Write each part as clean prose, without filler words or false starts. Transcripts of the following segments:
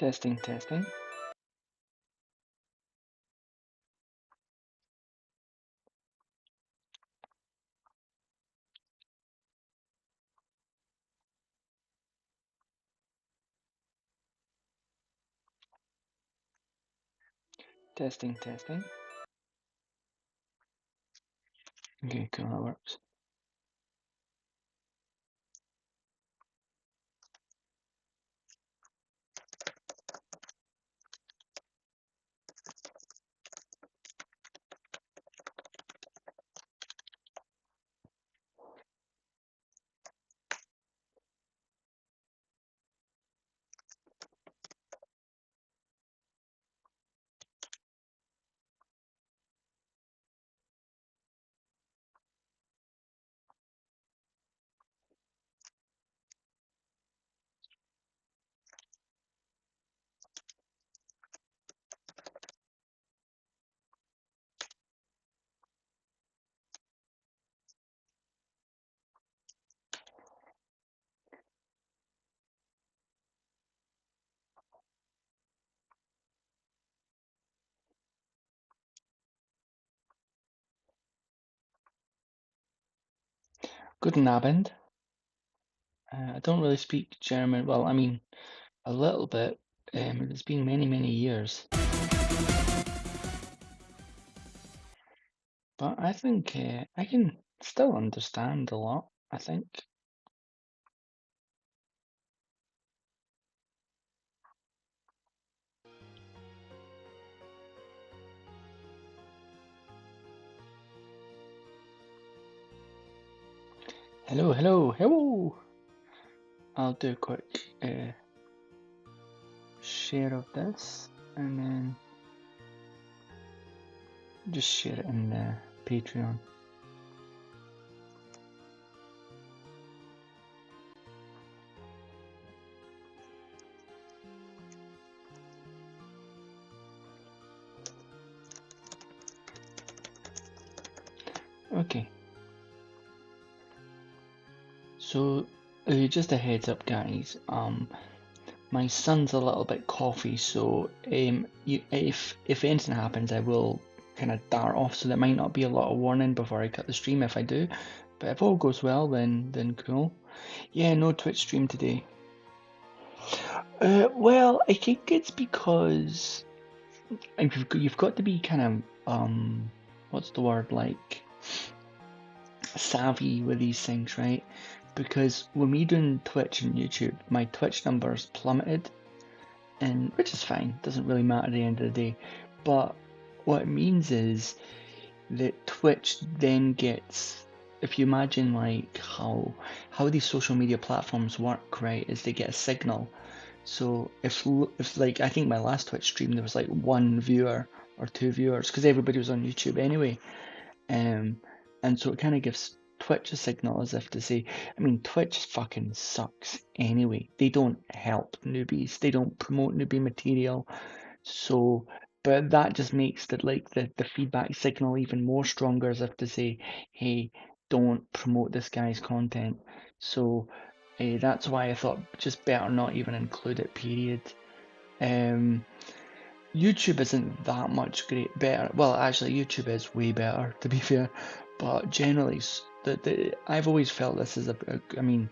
Testing, testing. Testing, testing. Okay, cool, that works. Guten Abend. I don't really speak German. Well, I mean, a little bit. It's been many, many years. But I think I can still understand a lot, I think. Hello, hello, hello! I'll do a quick share of this, and then just share it in Patreon. Okay. So, just a heads up, guys. My son's a little bit coughy, so if anything happens, I will kind of dart off. So there might not be a lot of warning before I cut the stream if I do. But if all goes well, then cool. Yeah, no Twitch stream today. Well, I think it's because you've got to be kind of what's the word, like savvy with these things, right? Because when we doing Twitch and YouTube, my Twitch numbers plummeted, and which is fine, doesn't really matter at the end of the day. But what it means is that Twitch then gets, if you imagine like how these social media platforms work, right, is they get a signal. So if like, I think my last Twitch stream there was like 1 viewer or 2 viewers because everybody was on YouTube anyway, and so it kind of gives Twitch a signal as if to say, I mean, Twitch fucking sucks anyway. They don't help newbies. They don't promote newbie material. So, but that just makes the feedback signal even more stronger as if to say, hey, don't promote this guy's content. So that's why I thought just better not even include it, period. YouTube isn't that much better. Well, actually, YouTube is way better, to be fair. But generally, I've always felt this is I mean,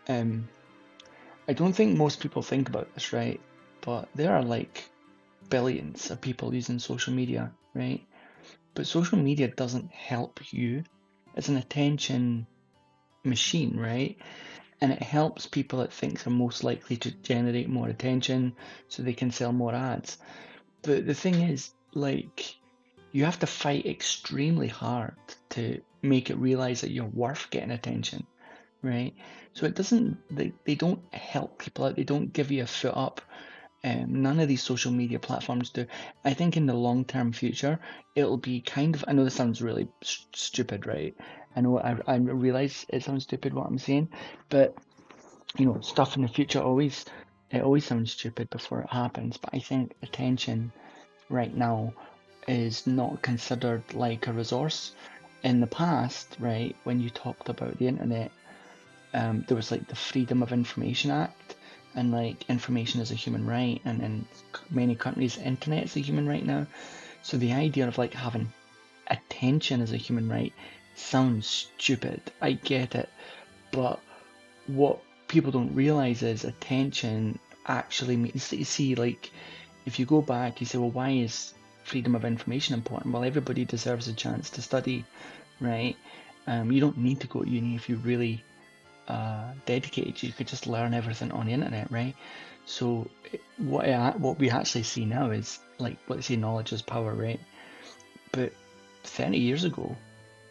I don't think most people think about this, right? But there are like billions of people using social media, right? But social media doesn't help you. It's an attention machine, right? And it helps people it thinks are most likely to generate more attention so they can sell more ads. But the thing is, like, you have to fight extremely hard to make it realize that you're worth getting attention, right? So it doesn't, they don't help people out, they don't give you a foot up. None of these social media platforms do. I think in the long-term future, it'll be kind of, I know this sounds really stupid, right? I know, I realize it sounds stupid what I'm saying, but, you know, stuff in the future it always sounds stupid before it happens, but I think attention right now is not considered like a resource. In the past, right, when you talked about the internet, there was like the Freedom of Information Act, and like information is a human right, and in many countries, internet is a human right now. So the idea of like having attention as a human right sounds stupid. I get it, but what people don't realize is attention actually means, you see, like if you go back, you say, well, why is freedom of information important? Well, everybody deserves a chance to study, right? You don't need to go to uni if you really dedicated. You could just learn everything on the internet, right? So what we actually see now is like what they say, knowledge is power, right? But 30 years ago,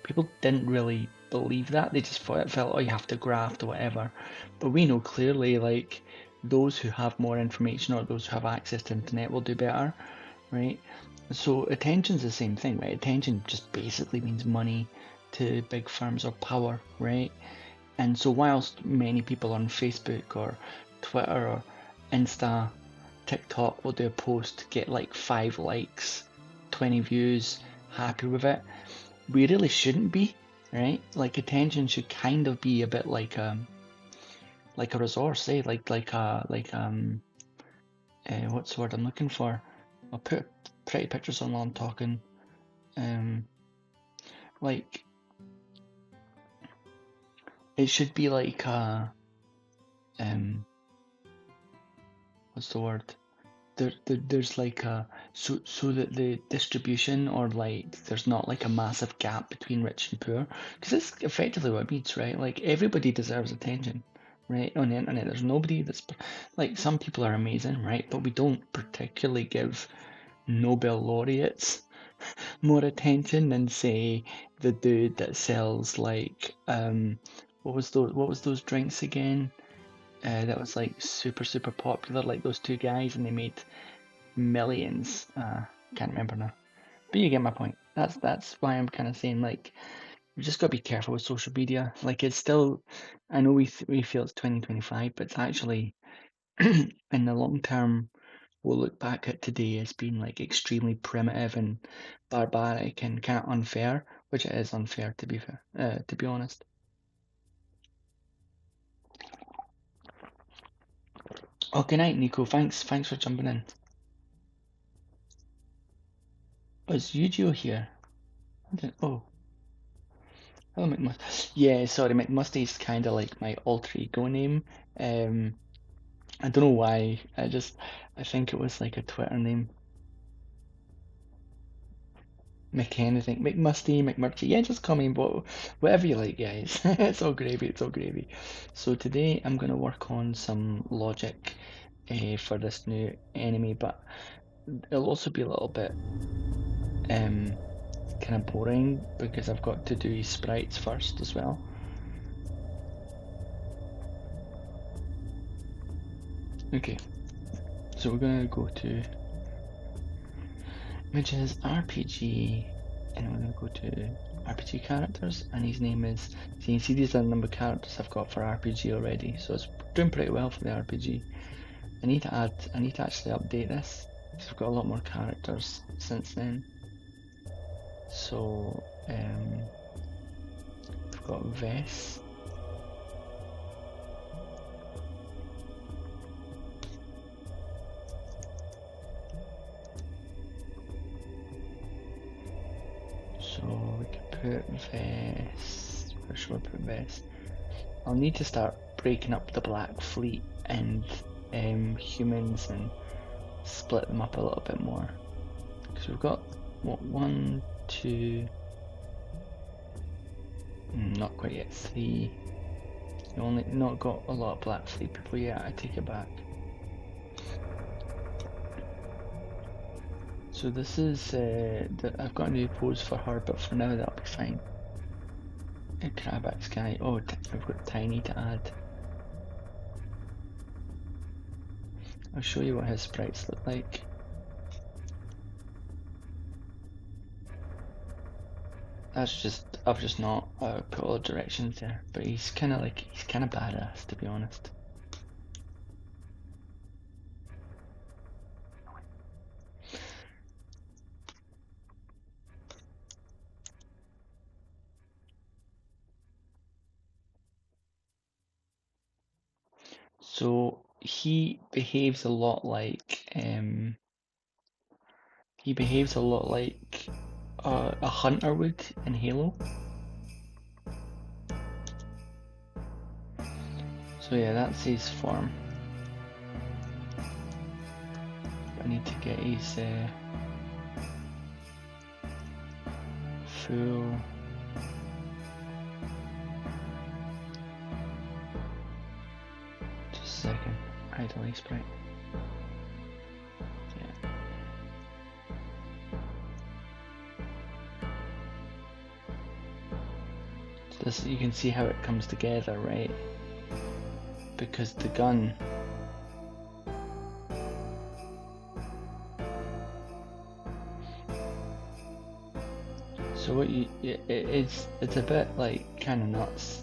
people didn't really believe that. They just thought it felt, oh, you have to graft or whatever. But we know clearly, like, those who have more information or those who have access to internet will do better, right? So attention's the same thing, right? Attention just basically means money to big firms or power, right? And so whilst many people on Facebook or Twitter or Insta, TikTok will do a post, get like 5 likes, 20 views, happy with it, we really shouldn't be, right? Like attention should kind of be a bit like a resource, eh? What's the word I'm looking for? I'll put pretty pictures on while I'm talking. Like it should be like what's the word? There's like so that the distribution, or like there's not like a massive gap between rich and poor, because it's effectively what it means, right? Like everybody deserves attention, right? On the internet, there's nobody that's like, some people are amazing, right? But we don't particularly give Nobel laureates more attention than say the dude that sells like what was those drinks again? That was like super popular, like those two guys, and they made millions. Can't remember now, but you get my point. That's why I'm kind of saying, like, we just gotta be careful with social media. Like it's still, I know we feel it's 2025, but it's actually in the long term, we'll look back at today as being like extremely primitive and barbaric and kind of unfair, which it is unfair to be fair, to be honest. Oh, good night, Nico. Thanks for jumping in. Oh, is Yujio here? Oh, hello, McMust. Yeah, sorry, McMusty's kind of like my alter ego name. Um, I don't know why. I think it was like a Twitter name. McAnything, McMusty, McMurchy. Yeah, just call me whatever you like, guys. It's all gravy. It's all gravy. So today I'm gonna work on some logic for this new enemy, but it'll also be a little bit kind of boring because I've got to do sprites first as well. Okay, so we're gonna go to images, RPG, and we're gonna go to RPG characters, and his name is, so you can see these are the number of characters I've got for RPG already, so it's doing pretty well for the RPG. I need to actually update this, because I've got a lot more characters since then. So, I've got Vess. So we can put Vess, where should we put Vess? I'll need to start breaking up the Black Fleet and humans and split them up a little bit more. Because we've got, what, 1, 2, not quite yet, 3. We've only not got a lot of Black Fleet people yet, I take it back. So this is, I've got a new pose for her, but for now that'll be fine. Krabax guy, oh, I've got Tiny to add. I'll show you what his sprites look like. I've just not put all the directions there, but he's kind of badass, to be honest. So he behaves a lot like a hunter would in Halo. So yeah, that's his form. I need to get his full. Just a second. Idle sprite. Yeah. So this, you can see how it comes together, right? Because the gun. So what it's a bit like kind of nuts,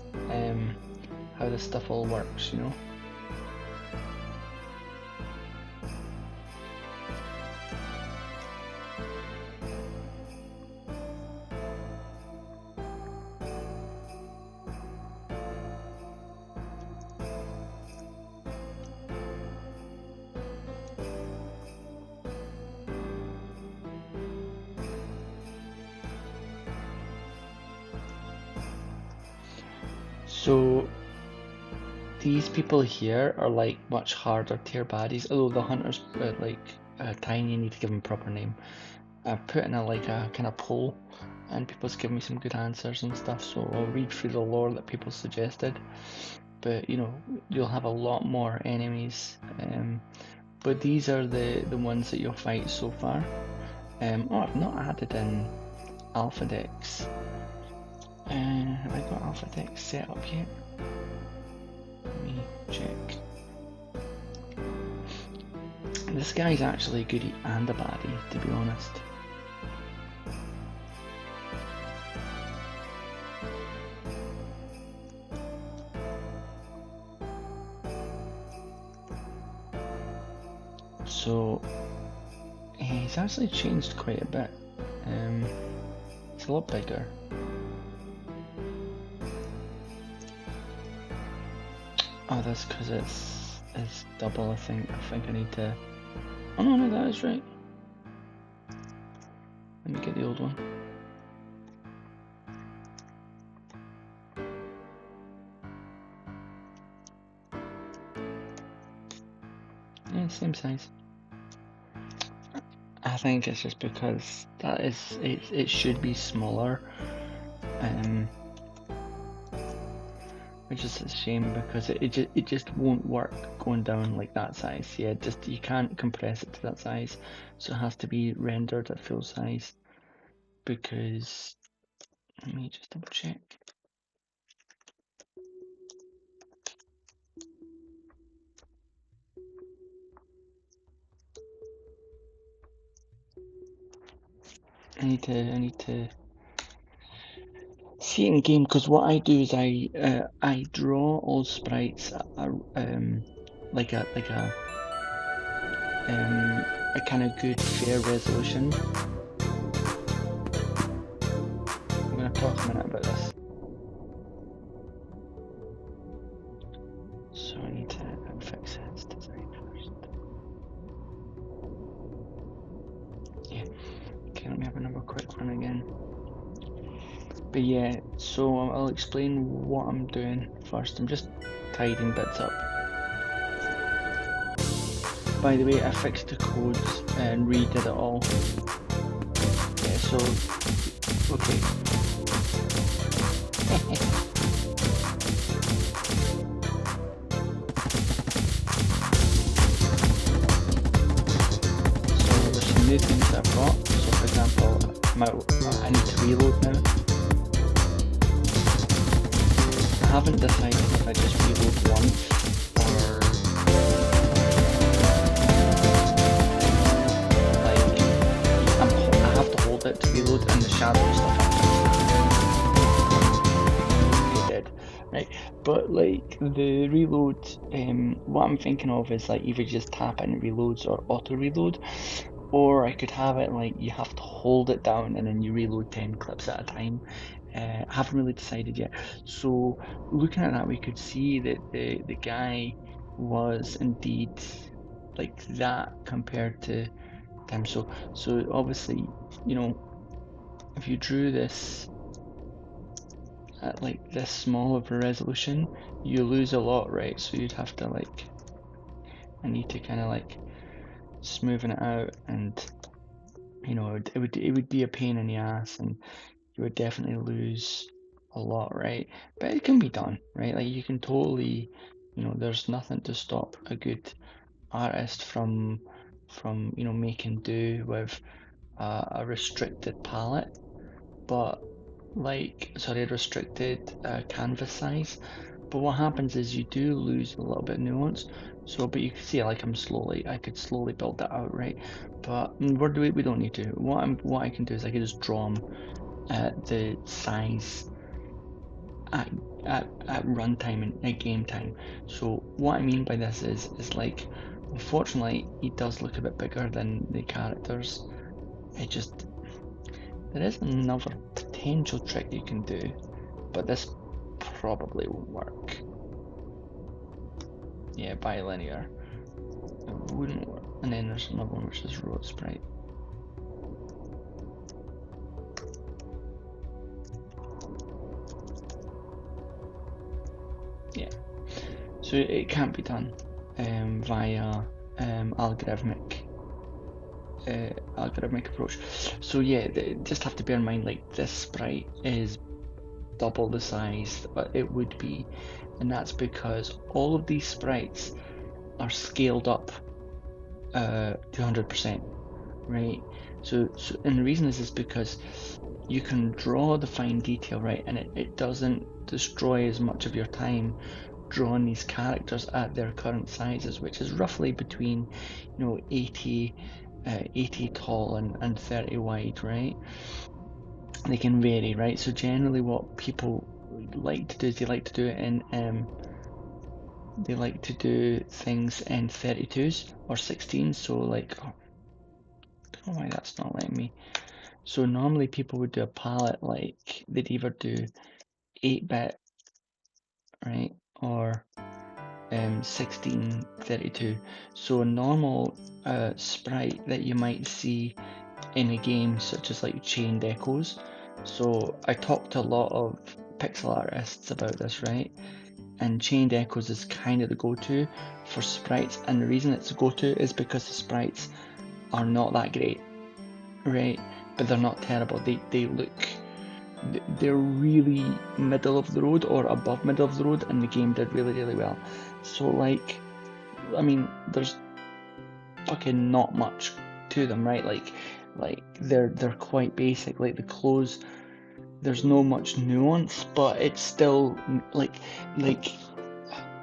how this stuff all works, you know. So these people here are like much harder tier baddies, although the hunters like tiny, you need to give them a proper name. I've put in a kind of poll and people's given me some good answers and stuff, so I'll read through the lore that people suggested. But you know, you'll have a lot more enemies, but these are the ones that you'll fight so far. Oh, I've not added in Alpha Decks. Have I got Alpha Decks set up yet? Let me check. This guy's actually a goodie and a baddie, to be honest. So he's actually changed quite a bit. It's a lot bigger. Oh, that's because it's double. I think I need to. Oh no, that is right. Let me get the old one. Yeah, same size. I think it's just because that is it should be smaller, which is a shame because it just won't work going down like that size. Yeah, just you can't compress it to that size, so it has to be rendered at full size. Because let me just double check. I need to see it in game, because what I do is I draw all sprites like a kind of good fair resolution. I'm gonna talk a minute about this. So I need to fix its design first. Yeah. Okay, let me have another quick run again. But yeah, so I'll explain what I'm doing first. I'm just tidying bits up. By the way, I fixed the codes and redid it all. Yeah, so okay. So there's some new things that I've got. So for example, I need to reload now. I haven't decided if I just reload once or like I have to hold it to reload, and the shadow stuff it did. Right, but like the reload, what I'm thinking of is like either just tap it and it reloads or auto reload, or I could have it like you have to hold it down and then you reload 10 clips at a time. I haven't really decided yet. So looking at that, we could see that the guy was indeed like that compared to them. So obviously, you know, if you drew this at like this small of a resolution, you lose a lot, right? So you'd have to like, I need to kind of like smoothing it out, and you know, it would be a pain in the ass, and you would definitely lose a lot, right? But it can be done, right? Like you can totally, you know, there's nothing to stop a good artist from you know, making do with a restricted palette, but like, sorry, a restricted canvas size. But what happens is you do lose a little bit of nuance. So, but you can see like I could slowly build that out, right? But we don't need to. What I can do is I can just draw them at the size at runtime and at game time. So what I mean by this is like, unfortunately, he does look a bit bigger than the characters. It just, there is another potential trick you can do, but this probably won't work. Yeah, bilinear. It wouldn't work. And then there's another one which is road sprite. Yeah. So it can't be done via algorithmic approach. So yeah, just have to bear in mind, like, this sprite is double the size that it would be, and that's because all of these sprites are scaled up to 100%, right? So and the reason is because you can draw the fine detail, right, and it doesn't destroy as much of your time drawing these characters at their current sizes, which is roughly between, you know, 80 tall and 30 wide, right? They can vary, right? So generally what people like to do is they like to do it in they like to do things in 32s or 16s. So like, oh, I don't know why that's not letting me. So normally people would do a palette, like they'd either do 8-bit, right, or 1632. So a normal sprite that you might see in a game such as like Chained Echoes. So I talked to a lot of pixel artists about this, right? And Chained Echoes is kind of the go-to for sprites, and the reason it's the go-to is because the sprites are not that great, right? But they're not terrible. They look, they're really middle of the road or above middle of the road, and the game did really well. So like, I mean, there's fucking not much to them, right? Like they're quite basic. Like the clothes, there's no much nuance, but it's still like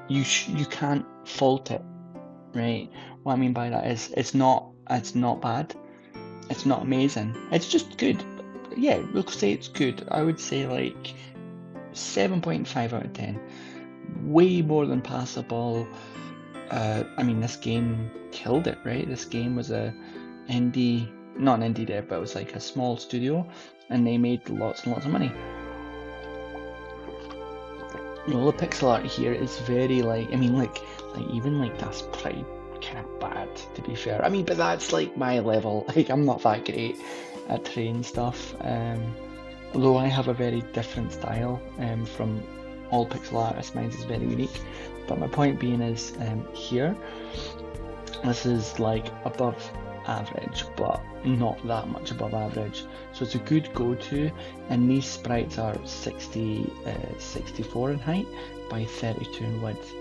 you can't fault it, right? What I mean by that is it's not bad, it's not amazing, it's just good. Yeah, we'll say it's good. I would say like 7.5 out of 10. Way more than passable. I mean, this game killed it, right? This game was a indie, not an indie dev, but it was like a small studio, and they made lots and lots of money. You know, the pixel art here is very like, I mean, like even like that's pretty kind of bad, to be fair. I mean, but that's like my level. Like, I'm not that great at terrain stuff. Although I have a very different style from all pixel artists, mine is very unique. But my point being is, here, this is like above average, but not that much above average. So it's a good go-to, and these sprites are 64 in height by 32 in width.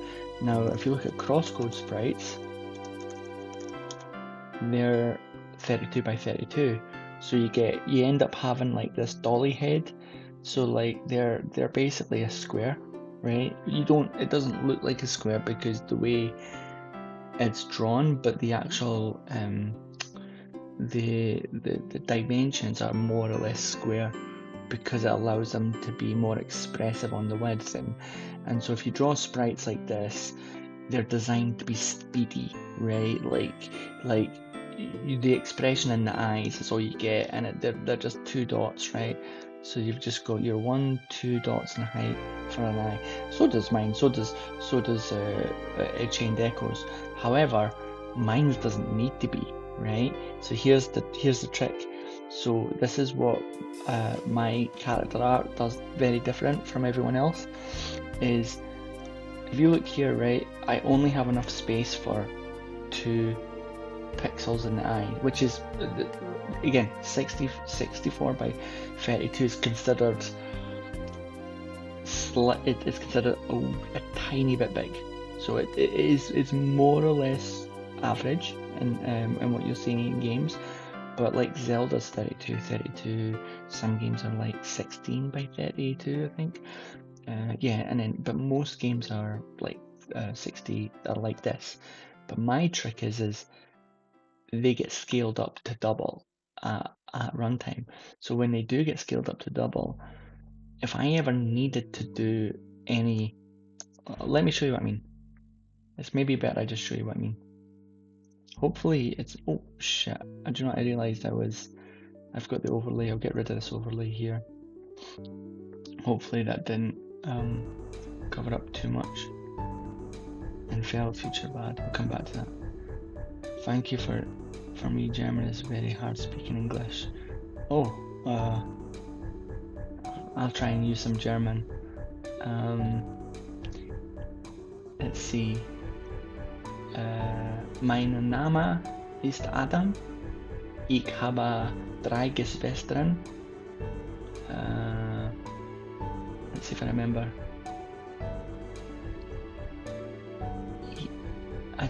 Now, if you look at crosscode sprites, they're 32 by 32. So you end up having like this dolly head. So like they're basically a square, right? It doesn't look like a square because the way it's drawn, but the actual the dimensions are more or less square because it allows them to be more expressive on the width. And so if you draw sprites like this, they're designed to be speedy, right? Like the expression in the eyes is all you get, and they're just two dots, right? So you've just got your 1, 2 dots in height for an eye. So does mine. So does Chained Echoes. However, mine doesn't need to be, right? So here's the trick. So this is what my character art does very different from everyone else. Is if you look here, right, I only have enough space for 2 pixels in the eye, which is again 64 by 32 is considered it's considered a tiny bit big. So it's more or less average in what you're seeing in games, but like Zelda's 32, some games are like 16 by 32, I think. Yeah, but most games are like 60 are like this. But my trick is they get scaled up to double at runtime. So when they do get scaled up to double, if I ever needed to do any, let me show you what I mean. It's maybe better I just show you what I mean. Hopefully it's, oh shit, I do not, I realized I've got the overlay. I'll get rid of this overlay here. Hopefully that didn't cover up too much. And fail future bad, I'll come back to that. Thank you for me, German is very hard speaking English. Oh, I'll try and use some German. Let's see. Mein Name ist Adam. Ich habe 3 Geschwistern. Let's see if I remember.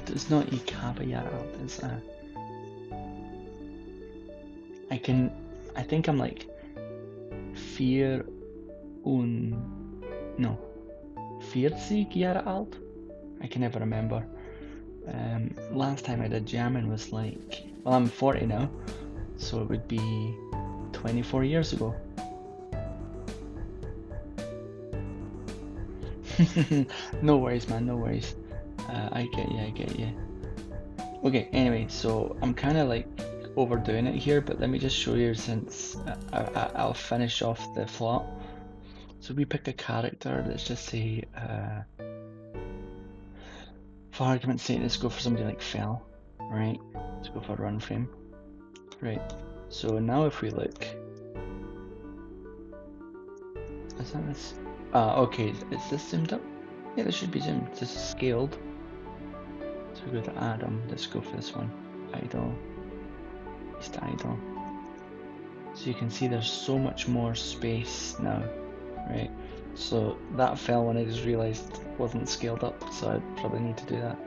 It's not ich habe Jahre alt. It's I think I'm like 40 Jahre alt. I can never remember. Last time I did German was like, well, I'm 40 now, so it would be 24 years ago. No worries, man, no worries. I get you. Okay, anyway, so I'm kind of like overdoing it here, but let me just show you since I'll finish off the plot. So we pick a character, let's just say, for argument's sake, let's go for somebody like Fel, right? Let's go for run frame, right? So now if we look, is that this? Okay, is this zoomed up? Yeah, this should be zoomed. This is scaled. So we go to Adam. Let's go for this one. Idle. Just idle. So you can see there's so much more space now, right? So that fell when I just realized it wasn't scaled up, so I probably need to do that.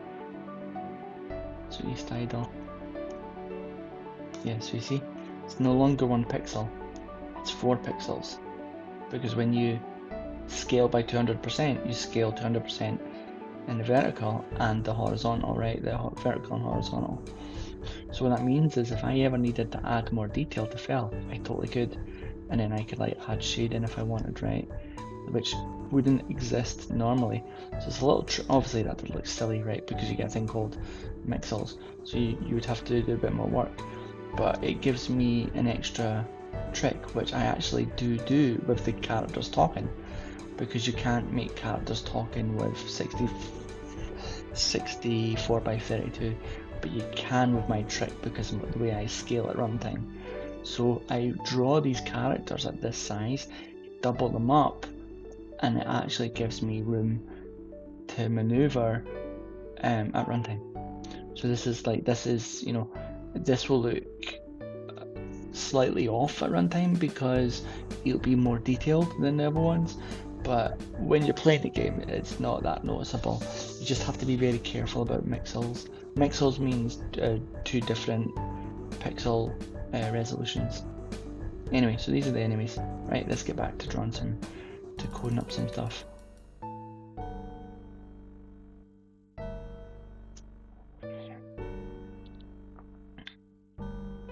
So East idle. Yeah, so you see, it's no longer 1 pixel, it's 4 pixels. Because when you scale by 200%, you scale 200% in the vertical and the horizontal, right? The vertical and horizontal. So what that means is if I ever needed to add more detail to Fel, I totally could. And then I could like add shading if I wanted, right? Which wouldn't exist normally. So it's a little, obviously that would look silly, right? Because you get a thing called pixels. So you would have to do a bit more work. But it gives me an extra trick, which I actually do with the characters talking. Because you can't make characters talking with 64 by 32, but you can with my trick because of the way I scale at runtime. So I draw these characters at this size, double them up, and it actually gives me room to maneuver at runtime. So this is, you know, this will look slightly off at runtime because it'll be more detailed than the other ones. But when you're playing the game, it's not that noticeable. You just have to be very careful about pixels. Pixels means 2 different pixel resolutions. Anyway, so these are the enemies. Right, let's get back to coding up some stuff.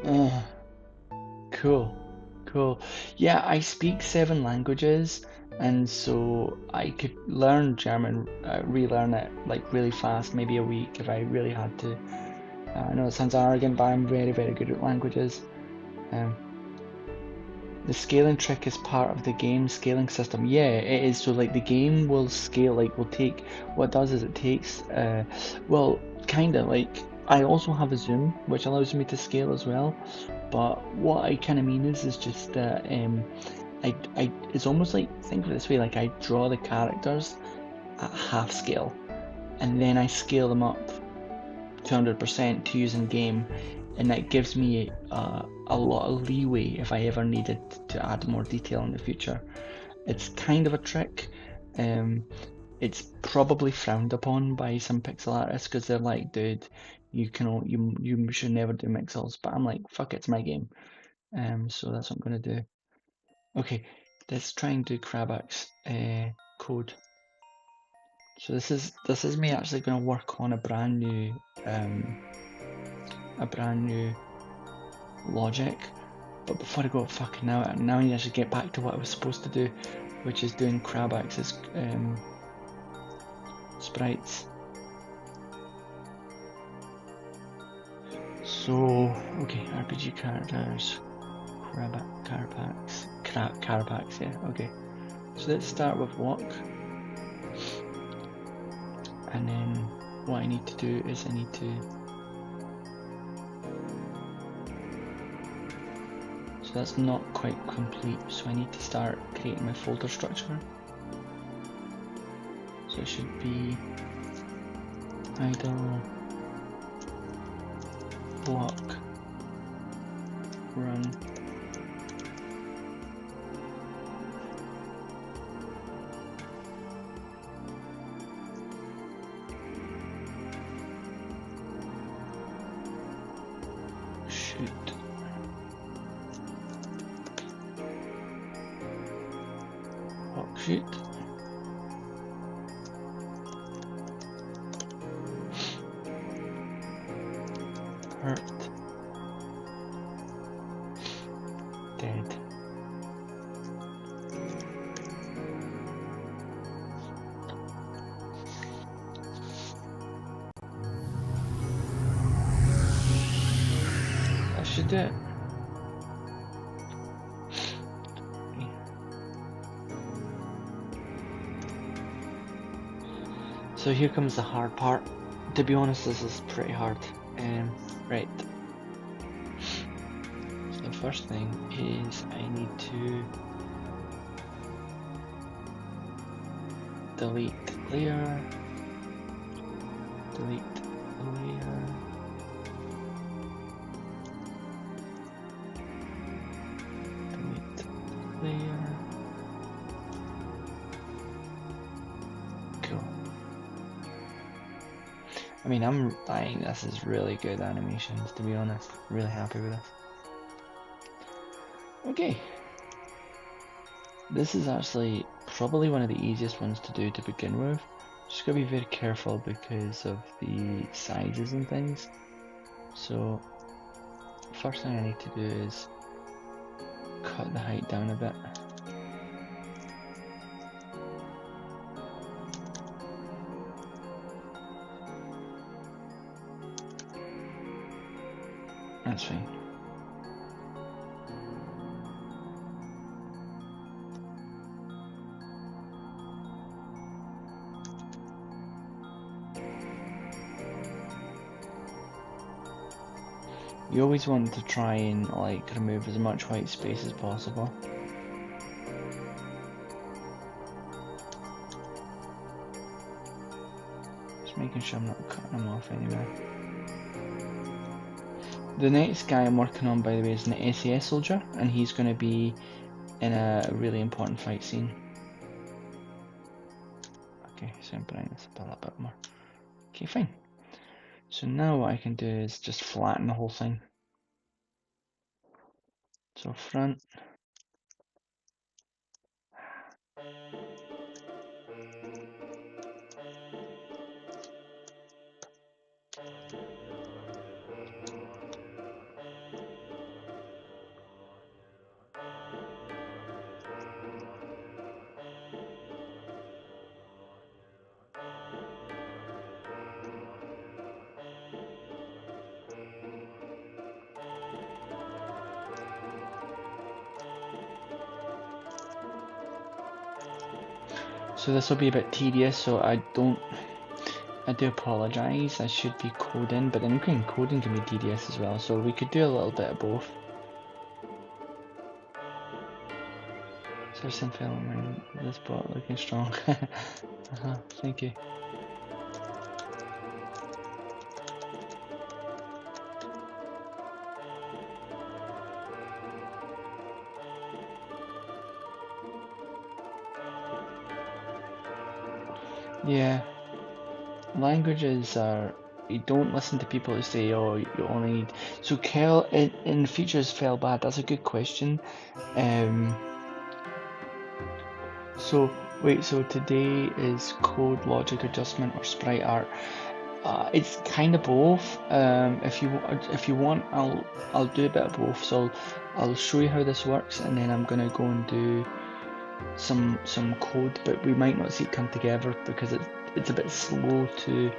Oh, cool. Yeah, I speak 7 languages. And so I could learn German, relearn it like really fast, maybe a week if I really had to. I know it sounds arrogant, but I'm very, very good at languages. The scaling trick is part of the game scaling system. Yeah, it is. So like the game will scale, like will take, what it does is it takes, well, kind of like, I also have a zoom, which allows me to scale as well. But what I kind of mean is just that it's almost like, think of it this way, like I draw the characters at half scale, and then I scale them up 200% to use in game, and that gives me a lot of leeway if I ever needed to add more detail in the future. It's kind of a trick. It's probably frowned upon by some pixel artists because they're like, dude, you should never do pixels. But I'm like, fuck it, it's my game. So that's what I'm gonna do. Okay, let's try and do Krabax code. So this is me actually gonna work on a brand new logic. But before I go fucking now I need to get back to what I was supposed to do, which is doing Krabax's sprites. So okay, RPG characters, Carapax, yeah, okay. So let's start with walk, and then what I need to do is I need to. So that's not quite complete, so I need to start creating my folder structure. So it should be idle, block, run. Shoot. Block shoot. Hurt. Dead. That should do it. So here comes the hard part. To be honest, this is pretty hard. Right. So the first thing is I need to delete layer, delete layer, delete layer. Cool. I mean, I think this is really good animations, to be honest. Really happy with this. Okay. This is actually probably one of the easiest ones to do to begin with. Just gotta be very careful because of the sizes and things. So, first thing I need to do is cut the height down a bit. That's fine. You always want to try and like remove as much white space as possible. Just making sure I'm not cutting them off anywhere. The next guy I'm working on, by the way, is an SAS soldier, and he's going to be in a really important fight scene. Okay, so I'm bringing this up a little bit more. Okay, fine. So now what I can do is just flatten the whole thing. So front. So this will be a bit tedious, so I do apologise. I should be coding, but then again, coding can be tedious as well, so we could do a little bit of both. Search and film, this bot looking strong. Thank you. Yeah, languages are, you don't listen to people who say, oh, you only need, so Kel, in features fell bad, that's a good question. So wait, so today is code logic adjustment or sprite art. It's kind of both. If you want, I'll do a bit of both. So I'll show you how this works, and then I'm gonna go and do some code, but we might not see it come together because it's a bit slow to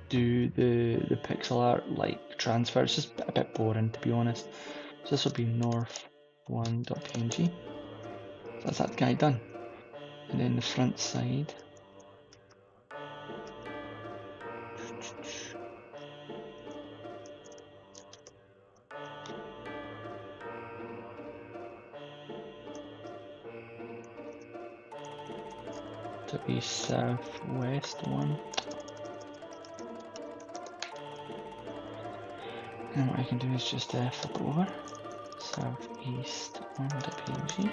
do the pixel art like transfer. It's just a bit boring, to be honest. So this will be north1.png. That's that guy done. And then the front side. To be southwest one. And what I can do is just flip over. Southeast one.png.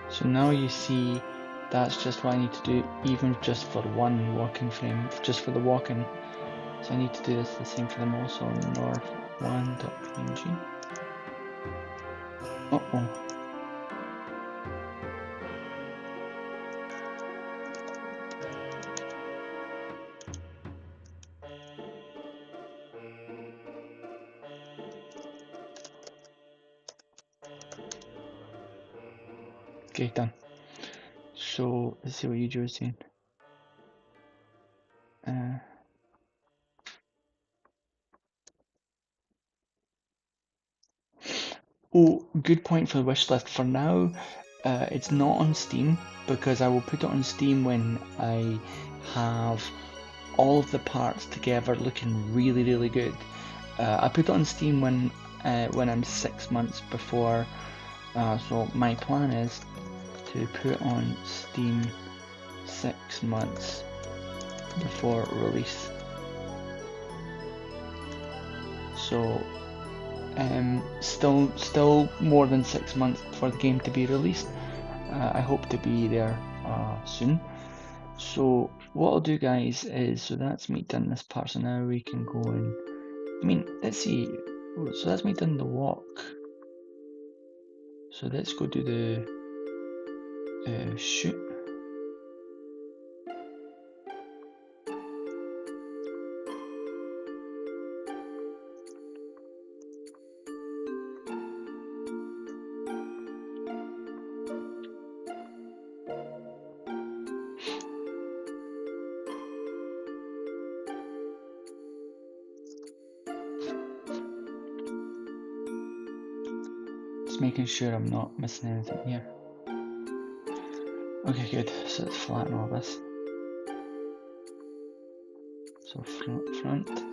So now you see that's just what I need to do, even just for one walking frame, just for the walking. So I need to do this the same for them also. North1.png. Uh-oh. Okay, done. So let's see what you are saying. Oh, good point for the wish list. For now, it's not on Steam because I will put it on Steam when I have all of the parts together looking really, really good. I put it on Steam when I'm 6 months before. So my plan is to put on Steam 6 months before release. So still more than 6 months for the game to be released. I hope to be there soon. So what I'll do, guys, is, so that's me done this part, so now we can go and, I mean, let's see, so that's me done the walk. So let's go do the shoot. Just making sure I'm not missing anything here. Okay, good. So let's flatten all this. So front.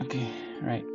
Okay, right.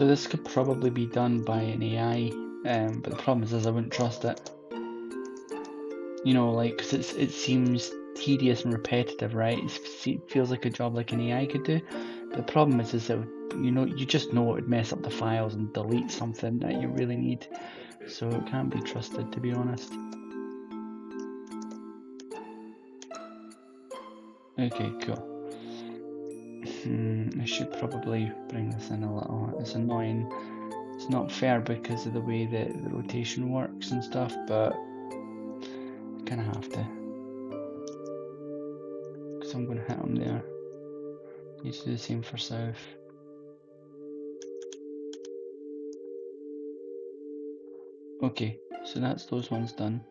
So this could probably be done by an AI, but the problem is I wouldn't trust it. You know, like, 'cause it seems tedious and repetitive, right? It feels like a job like an AI could do. But the problem is that, you know, you just know it would mess up the files and delete something that you really need. So it can't be trusted, to be honest. Okay, cool. I should probably bring this in a little. It's annoying. It's not fair because of the way that the rotation works and stuff, but I kind of have to. Because I'm going to hit them there. Need to do the same for south. Okay, so that's those ones done.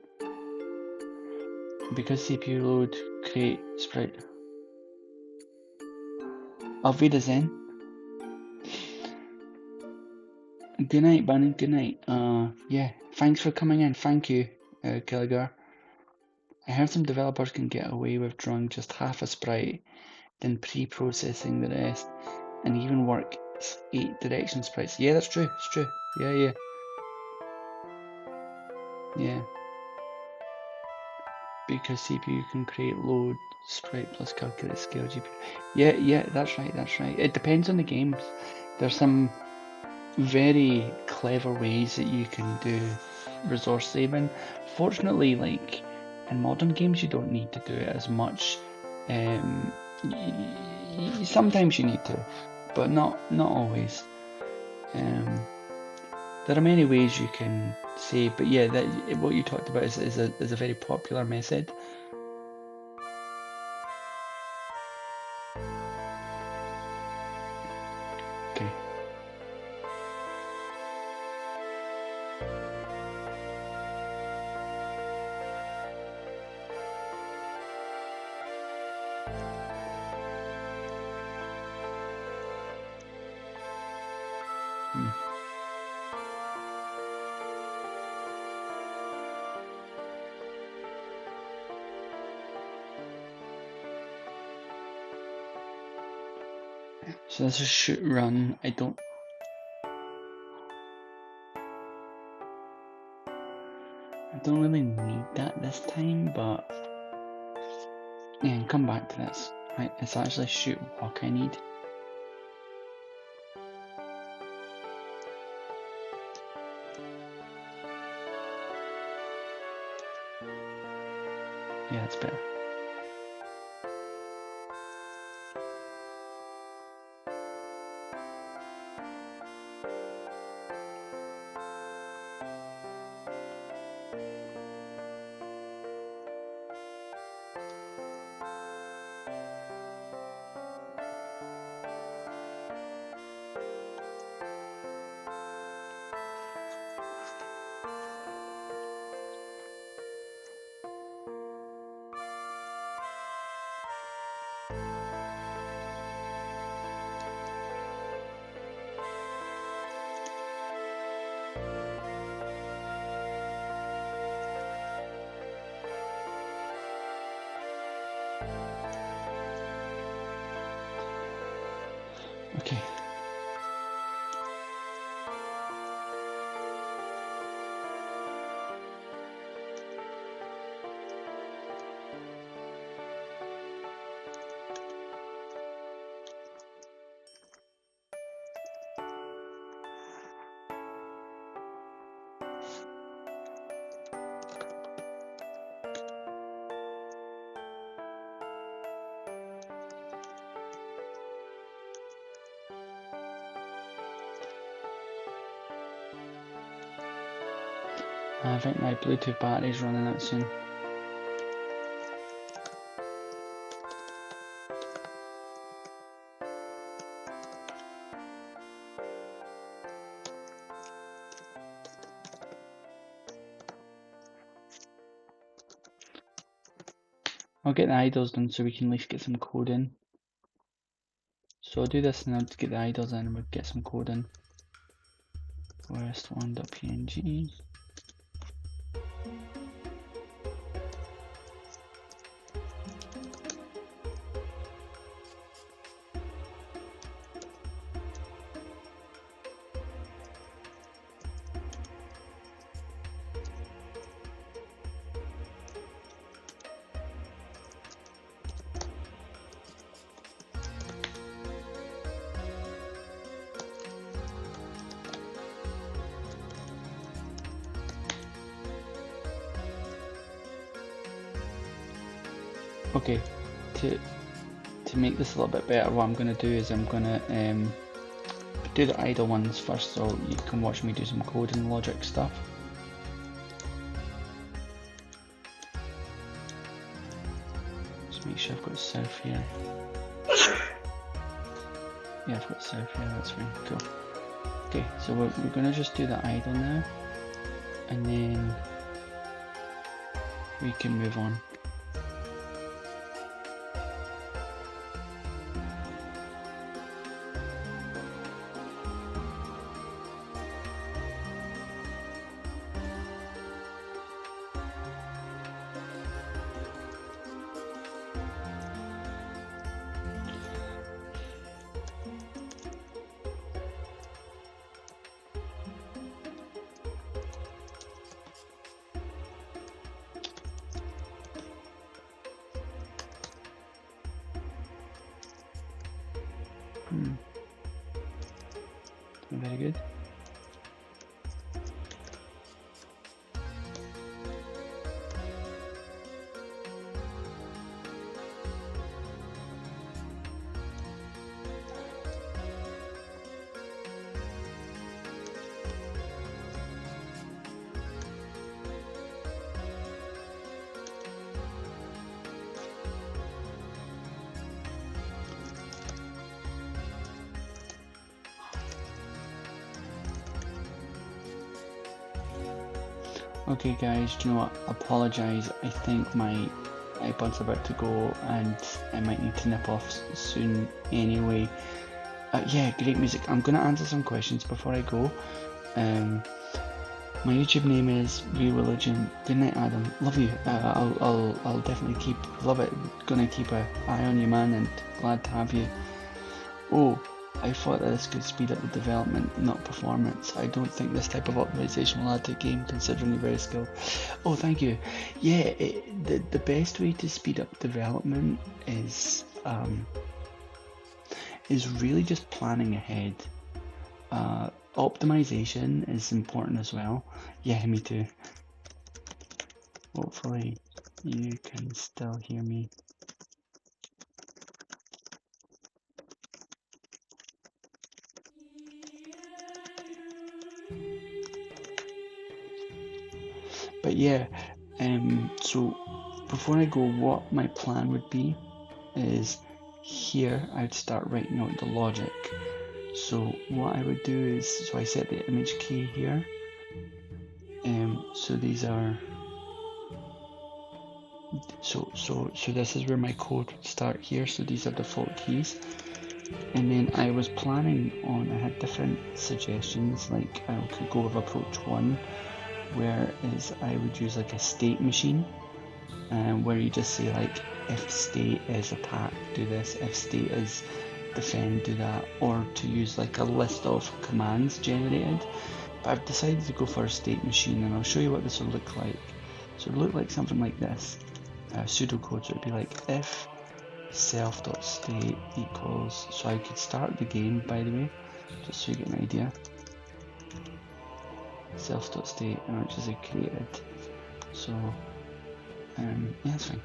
Because CPU load create sprite. Auf Wiedersehen. Good night, Bunny. Good night. Yeah. Thanks for coming in. Thank you, Killigar. I heard some developers can get away with drawing just half a sprite, then pre-processing the rest, and even work 8 direction sprites. Yeah, that's true. It's true. Yeah. Because CPU can create load sprite plus calculate scale GPU. Yeah, that's right. It depends on the games. There's some very clever ways that you can do resource saving. Fortunately, like in modern games, you don't need to do it as much. Sometimes you need to, but not always. There are many ways you can save, but yeah, what you talked about is a very popular method. Okay. So this is shoot run. I don't really need that this time, but yeah, come back to this. Right, it's actually shoot walk I need. Yeah, that's better. Okay. I think my Bluetooth battery's running out soon. I'll get the idols done so we can at least get some code in. So I'll do this and I'll just get the idols in and we'll get some code in. West1.png. Okay, to make this a little bit better, what I'm going to do is I'm going to do the idle ones first, so you can watch me do some coding logic stuff. Just make sure I've got south here. Yeah, I've got south here, that's fine, cool. Okay, so we're going to just do the idle now, and then we can move on. Very good. Okay guys, do you know what, apologise, I think my iPod's about to go and I might need to nip off soon anyway. Yeah, great music. I'm going to answer some questions before I go. My YouTube name is Real Religion. Good night, Adam. Love you. I'll definitely love it. Gonna keep an eye on you, man, and glad to have you. Oh, I thought that this could speed up the development, not performance. I don't think this type of optimization will add to the game, considering you're very skilled. Oh, thank you. Yeah, the best way to speed up development is really just planning ahead. Optimization is important as well. Yeah, me too. Hopefully you can still hear me. But yeah, so before I go, what my plan would be is here I'd start writing out the logic. So what I would do is, so I set the image key here. So these are, so this is where my code would start here. So these are default keys. And then I was planning on, I had different suggestions, like I could go with approach 1, where is I would use like a state machine, where you just say like, if state is attack, do this, if state is defend, do that, or to use like a list of commands generated. But I've decided to go for a state machine, and I'll show you what this will look like. So it would look like something like this, pseudocode. So it would be like if self.state equals, so I could start the game, by the way, just so you get an idea. Self.state, and which is a created. So yeah, that's fine.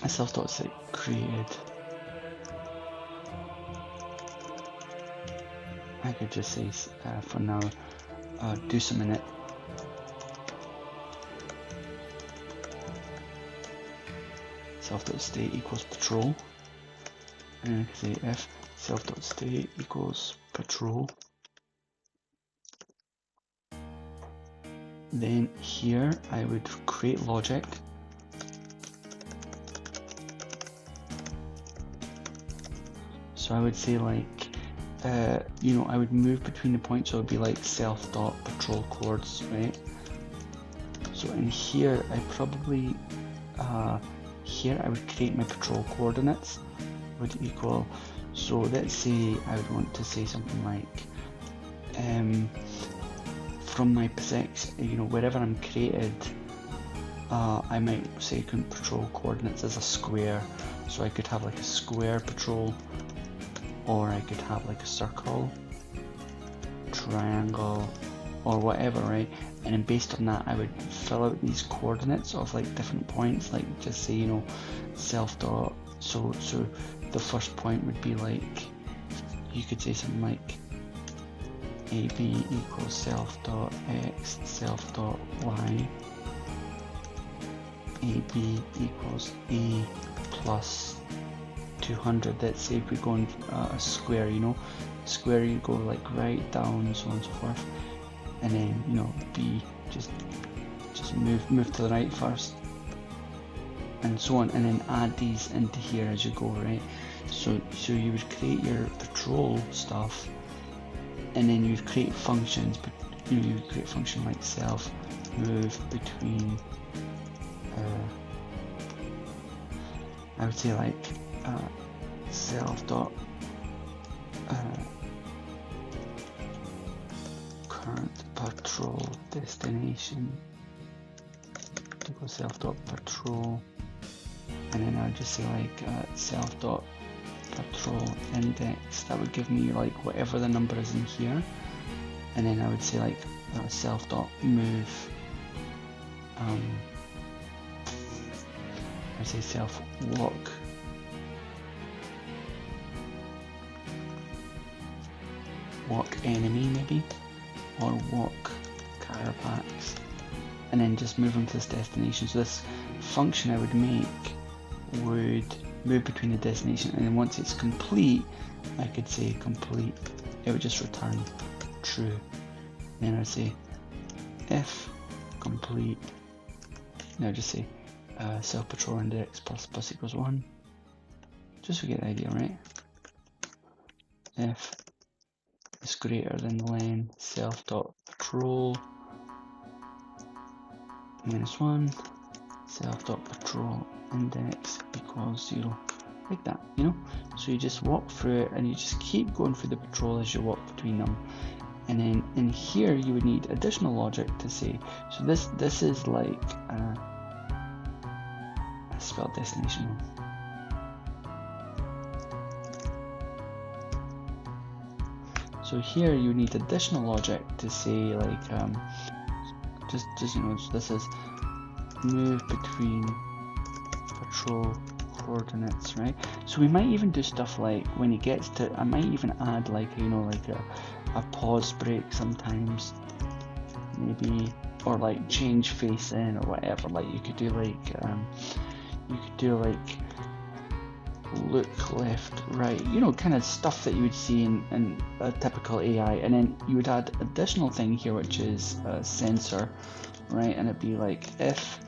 A self.state created. I could just say for now, do some init. Self.state equals patrol, and I can say if self.state equals patrol. Then here I would create logic. So I would say like, you know, I would move between the points, so it would be like self.patrol coords, right? So in here, I probably, here I would create my patrol coordinates would equal, so let's say I would want to say something like, from my position, you know, wherever I'm created, I might say patrol coordinates as a square, so I could have like a square patrol, or I could have like a circle, triangle, or whatever, right? And then based on that, I would fill out these coordinates of like different points, like just say, you know, self dot. So the first point would be like, you could say something like AB equals self dot X self dot Y. AB equals A plus 200. Let's say if we go in a square, you know, square you go like right down, so on and so forth, and then, you know, B just move to the right first, and so on, and then add these into here as you go, right? So you would create your patrol stuff, and then you'd create functions, but you know, you would create a function like self move between I would say like self dot current patrol destination equals self dot patrol, and then I would just say like self dot patrol index. That would give me like whatever the number is in here, and then I would say like self dot move. I would say self walk enemy maybe, or walk Carapax, and then just move them to this destination. So this function I would make would move between the destination, and then once it's complete, I could say complete. It would just return true. And then I'd say if complete, and I'd just say self patrol index plus equals 1. Just to get the idea, right? If is greater than len self dot patrol minus 1 self dot patrol index equals 0, like that, you know. So you just walk through it, and you just keep going through the patrol as you walk between them. And then in here you would need additional logic to say, so this is like I spelled destination wrong. So here you need additional logic to say like just you know, so this is move between patrol coordinates, right? So we might even do stuff like when it gets to, I might even add like, you know, like a pause break sometimes, maybe, or like change face in or whatever. Like you could do like look left, right, you know, kind of stuff that you would see in a typical AI. And then you would add additional thing here, which is sensor, right? And it'd be like if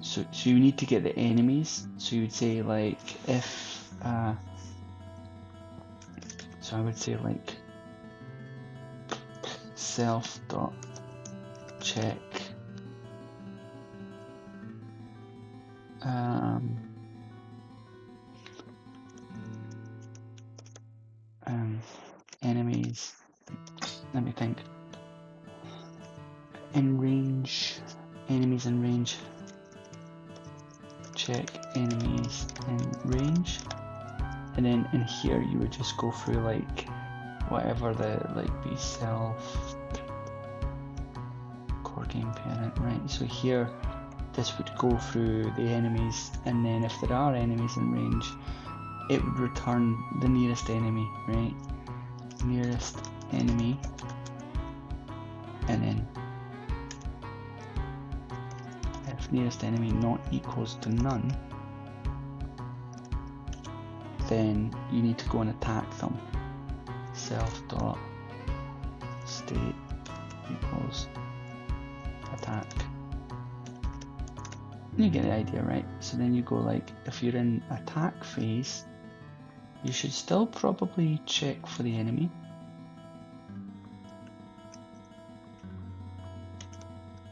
so you need to get the enemies. So you would say like if so I would say like self dot check enemies, let me think, in range, enemies in range, check enemies in range. And then in here you would just go through like whatever the like be self core game parent, right? So here this would go through the enemies, and then if there are enemies in range, it would return the nearest enemy, right? Nearest enemy, and then if nearest enemy not equals to none, then you need to go and attack them. Self dot state equals attack. You get the idea, right? So then you go like, if you're in attack phase, you should still probably check for the enemy.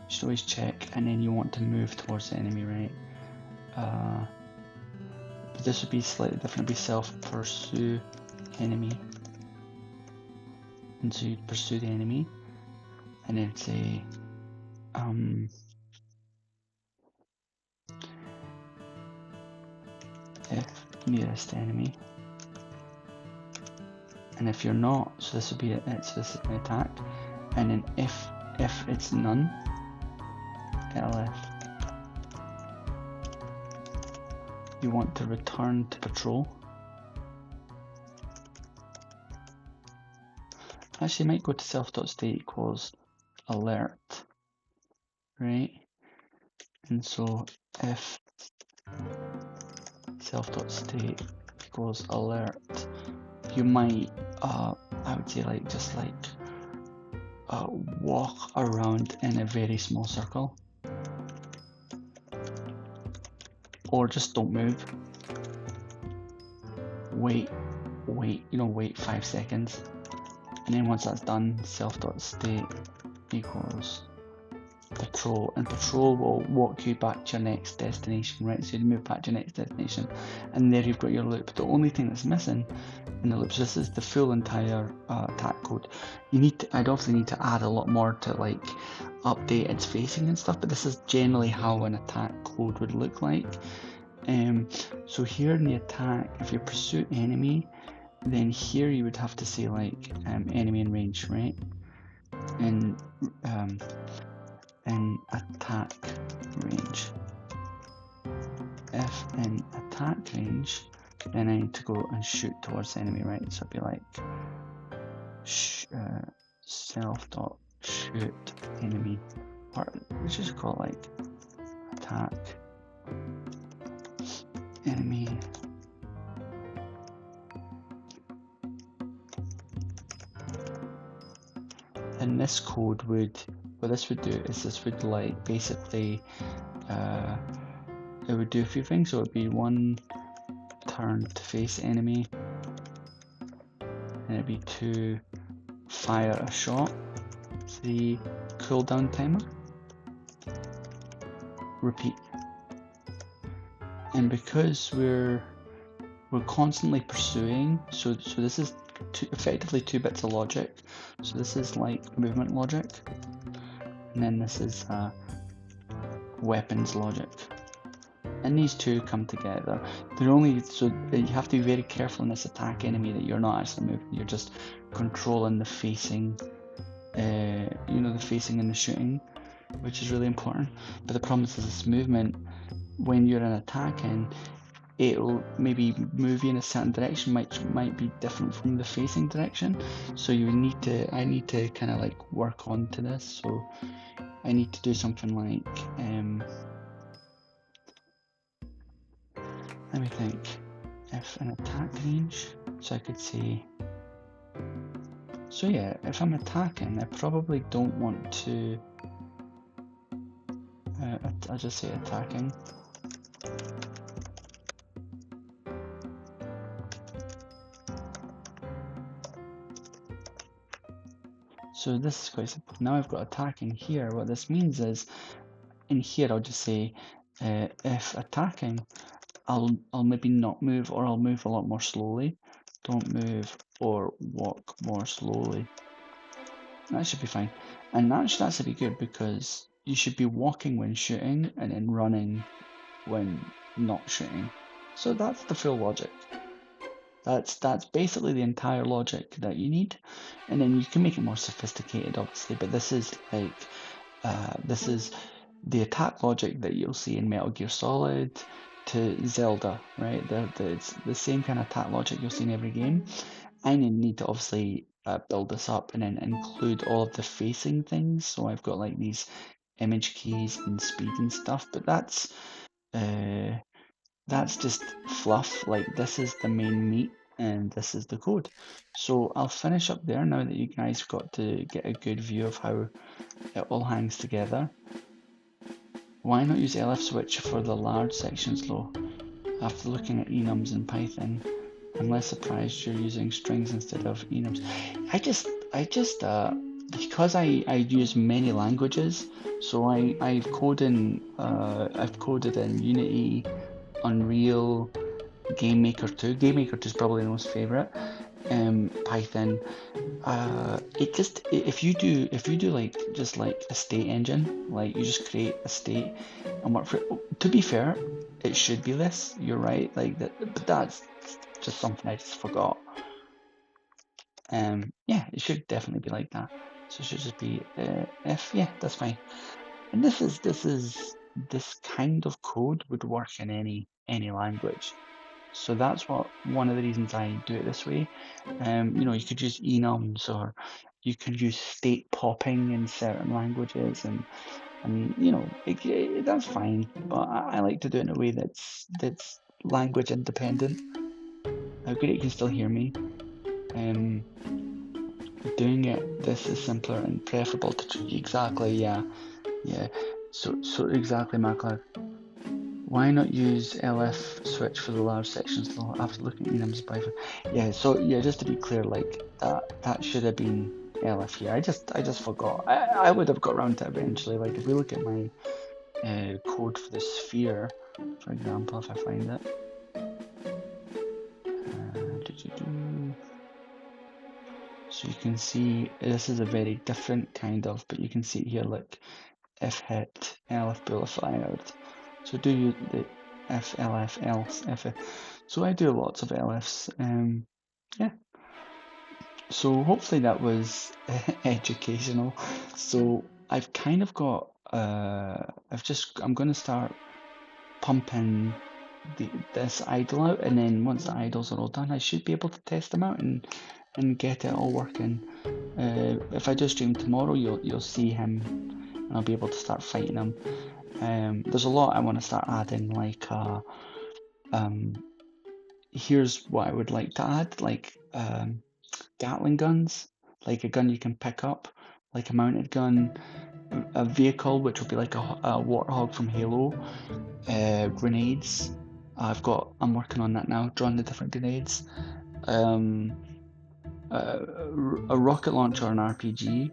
You should always check, and then you want to move towards the enemy, right? But this would be slightly different. It'd be self pursue enemy, and so you'd pursue the enemy, and then say if nearest enemy And if you're not, so this would be this is an attack. And then if it's none, elif, you want to return to patrol. Actually, you might go to self.state equals alert, right? And so if self.state equals alert, you might, I would say like just like walk around in a very small circle, or just don't move. Wait, wait 5 seconds, and then once that's done, self.state equals patrol, and patrol will walk you back to your next destination, right? So you move back to your next destination, and there you've got your loop. The only thing that's missing in the loops, this is the full entire attack code. I'd obviously need to add a lot more to like update its facing and stuff, but this is generally how an attack code would look like. So here in the attack, if you pursue enemy, then here you would have to say like enemy in range, right? And in attack range. If in attack range, then I need to go and shoot towards the enemy, right? So it'd be like self.shoot enemy, or let's just call it like attack enemy. And this code would, what this would do is this would like basically, it would do a few things. So it would be 1 turn to face enemy, and it'd be 2 fire a shot, 3 cooldown timer, repeat. And because we're constantly pursuing, so this is effectively 2 bits of logic. So this is like movement logic, and then this is weapons logic. And these two come together. They're only, so you have to be very careful in this attack enemy that you're not actually moving, you're just controlling the facing, the facing and the shooting, which is really important. But the problem is this movement, when you're in attacking, it'll maybe move you in a certain direction, might be different from the facing direction. So I need to kind of like work onto this. So I need to do something like, let me think, if an attack range, so I could say, so yeah, if I'm attacking, I probably don't want to, I'll just say attacking. So this is quite simple. Now I've got attacking here. What this means is, in here I'll just say, if attacking, I'll maybe not move, or I'll move a lot more slowly. Don't move or walk more slowly. That should be fine. And that should be good, because you should be walking when shooting and then running when not shooting. So that's the full logic. That's basically the entire logic that you need, and then you can make it more sophisticated, obviously. But this is like this is the attack logic that you'll see in Metal Gear Solid to Zelda, right? It's the same kind of attack logic you'll see in every game. I need to obviously build this up and then include all of the facing things. So I've got like these image keys and speed and stuff, but that's just fluff. Like, this is the main meat and this is the code. So I'll finish up there now that you guys got to get a good view of how it all hangs together. Why not use elif switch for the large sections though? After looking at enums in Python, I'm less surprised you're using strings instead of enums. I just because I use many languages, so I've coded in Unity, Unreal, GameMaker 2. GameMaker 2 is probably the most favorite. Python. If you do like just like a state engine, like you just create a state and work for it. To be fair, it should be this. You're right, like that, but that's just something I just forgot. Yeah, it should definitely be like that. So it should just be if, yeah, that's fine. And this kind of code would work in any language. So that's one of the reasons I do it this way. You know, you could use enums, or you could use state popping in certain languages, and you know, that's fine. But I like to do it in a way that's language independent. Great, you can still hear me. Doing it this is simpler and preferable to exactly, yeah. So exactly, MacLeod. Why not use LF switch for the large sections though after looking at enums by? Yeah, so yeah, just to be clear, like that should have been LF here. I just forgot. I would have got around to it eventually. Like if we look at my code for the sphere, for example, if I find it. So you can see this is a very different kind of, but you can see here, like if hit elif bool fired. So do you the if elif else if it. So I do lots of elifs. Yeah. So hopefully that was educational. So I've kind of got I'm going to start pumping this idle out, and then once the idles are all done, I should be able to test them out and get it all working. If I do stream tomorrow, you'll see him, and I'll be able to start fighting him. There's a lot I want to start adding, like here's what I would like to add, like Gatling guns, like a gun you can pick up, like a mounted gun, a vehicle which will be like a Warthog from Halo, grenades. I'm working on that now, drawing the different grenades. A rocket launcher and RPG.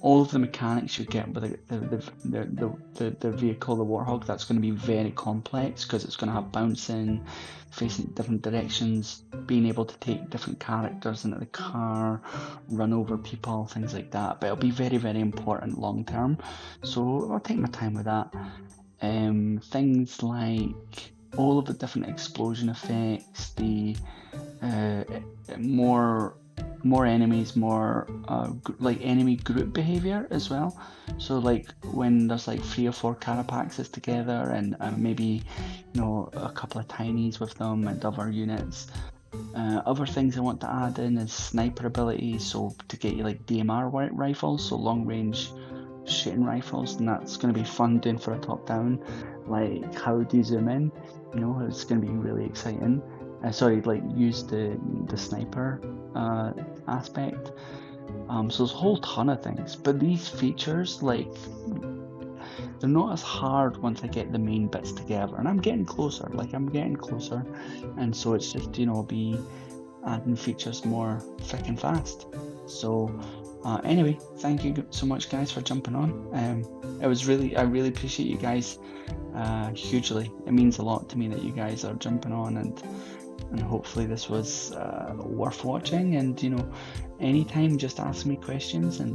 All of the mechanics you get with the vehicle, the Warthog, that's going to be very complex because it's going to have bouncing, facing different directions, being able to take different characters into the car, run over people, things like that. But it'll be very, very important long term. So I'll take my time with that. Things like all of the different explosion effects, the more enemies, more like enemy group behavior as well. So like when there's like 3 or 4 carapaxes together, and maybe, you know, a couple of tinies with them and other units. Other things I want to add in is sniper ability, so to get you like DMR rifles, so long range shooting rifles, and that's going to be fun doing for a top down. Like how do you zoom in? You know, it's going to be really exciting. Like use the sniper aspect. So there's a whole ton of things, but these features, like, they're not as hard once I get the main bits together, and I'm getting closer. And so it's just, you know, be adding features more thick and fast. So anyway, thank you so much, guys, for jumping on. I really appreciate you guys hugely. It means a lot to me that you guys are jumping on, and hopefully this was worth watching. And, you know, anytime, just ask me questions, and